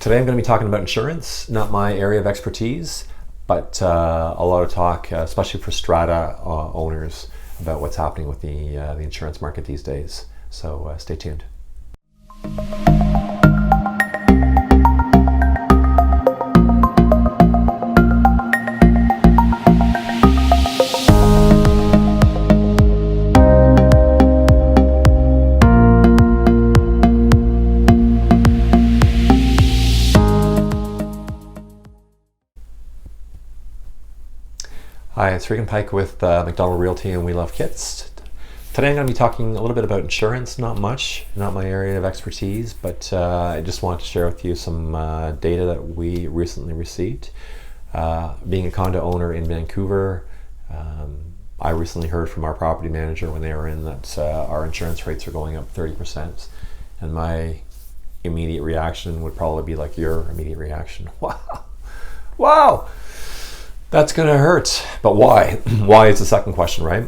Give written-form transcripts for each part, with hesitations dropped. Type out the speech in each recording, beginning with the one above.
Today I'm going to be talking about insurance, not my area of expertise, but a lot of talk, especially for Strata owners, about what's happening with the insurance market these days. So stay tuned. Hi, it's Regan Pike with Macdonald Realty and We Love Kits. Today I'm going to be talking a little bit about insurance, not much, not my area of expertise, but I just want to share with you some data that we recently received. Being a condo owner in Vancouver, I recently heard from our property manager when they were in that our insurance rates are going up 30%. And my immediate reaction would probably be like your immediate reaction. Wow! Wow! That's going to hurt. But why? Why is the second question, right?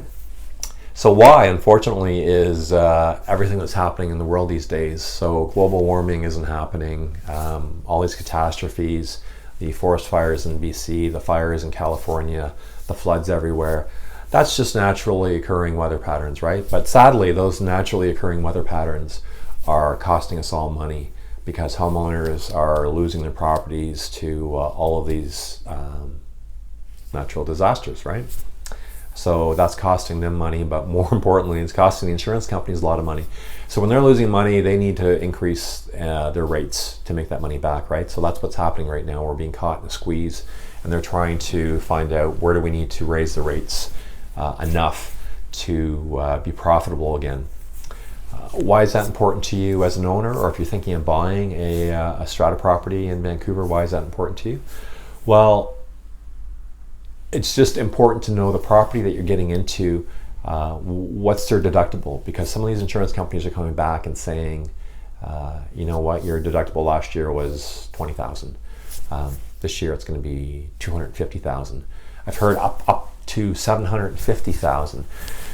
So why, unfortunately, is everything that's happening in the world these days. So global warming isn't happening. All these catastrophes, the forest fires in BC, the fires in California, the floods everywhere. That's just naturally occurring weather patterns, right? But sadly, those naturally occurring weather patterns are costing us all money because homeowners are losing their properties to all of these natural disasters, right? So that's costing them money, but more importantly, it's costing the insurance companies a lot of money. So when they're losing money, they need to increase their rates to make that money back, right? So that's what's happening right now. We're being caught in a squeeze, and they're trying to find out where do we need to raise the rates enough to be profitable again. Why is that important to you as an owner, or if you're thinking of buying a strata property in Vancouver, why is that important to you? Well, it's just important to know the property that you're getting into, what's their deductible, because some of these insurance companies are coming back and saying, you know what, your deductible last year was $20,000. This year it's going to be $250,000. I've heard up to $750,000.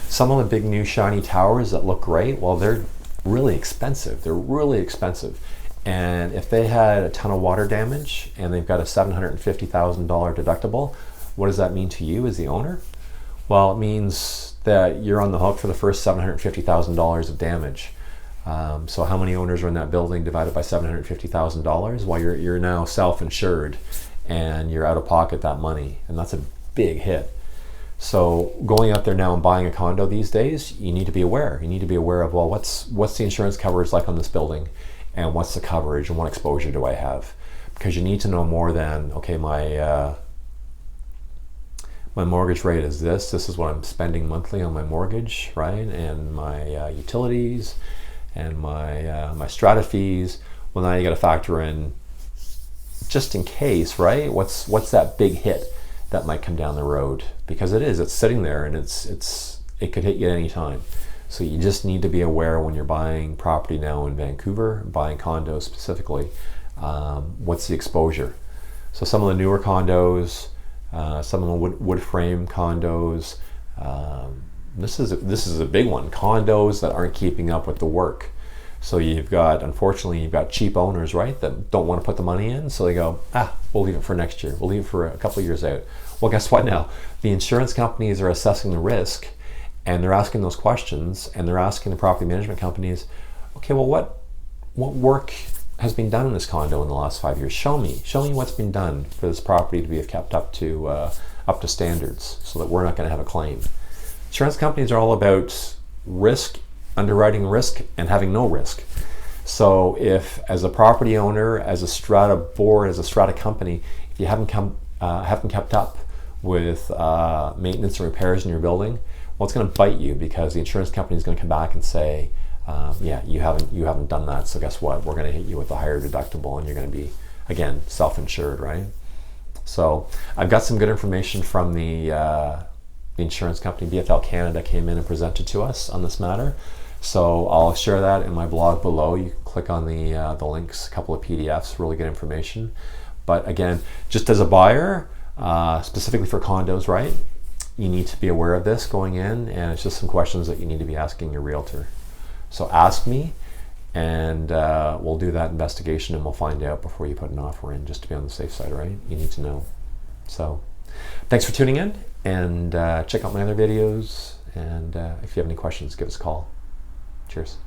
Some of the big new shiny towers that look great, well, they're really expensive. They're really expensive. And if they had a ton of water damage and they've got a $750,000 deductible, what does that mean to you as the owner? Well, it means that you're on the hook for the first $750,000 of damage. So how many owners are in that building divided by $750,000? Well, you're now self-insured and you're out of pocket that money, and that's a big hit. So going out there now and buying a condo these days, you need to be aware. You need to be aware of, well, what's the insurance coverage like on this building, and what's the coverage and what exposure do I have? Because you need to know more than, okay, my mortgage rate is this is what I'm spending monthly on my mortgage, right? And my utilities and my strata fees. Well, now you got to factor in, just in case, right? What's that big hit that might come down the road? Because it's sitting there, and it could hit you at any time. So you just need to be aware when you're buying property now in Vancouver, buying condos specifically, what's the exposure? So some of the newer condos, some of the wood frame condos. This is a big one. Condos that aren't keeping up with the work. So unfortunately, you've got cheap owners, right, that don't want to put the money in. So they go, we'll leave it for next year. We'll leave it for a couple of years out. Well, guess what now? The insurance companies are assessing the risk, and they're asking those questions, and they're asking the property management companies, okay, well, what work has been done in this condo in the last 5 years? Show me what's been done for this property to be kept up to standards, so that we're not going to have a claim. Insurance companies are all about risk, underwriting risk, and having no risk. So if, as a property owner, as a strata board, as a strata company, if you haven't kept up with maintenance and repairs in your building, well, it's going to bite you, because the insurance company is going to come back and say, you haven't done that, so guess what? We're going to hit you with a higher deductible, and you're going to be, again, self-insured, right? So I've got some good information from the insurance company. BFL Canada came in and presented to us on this matter. So I'll share that in my blog below. You can click on the links, a couple of PDFs, really good information. But again, just as a buyer, specifically for condos, right? You need to be aware of this going in, and it's just some questions that you need to be asking your realtor. So ask me, and we'll do that investigation, and we'll find out before you put an offer in, just to be on the safe side, right? You need to know. So thanks for tuning in, and check out my other videos, and if you have any questions, give us a call. Cheers.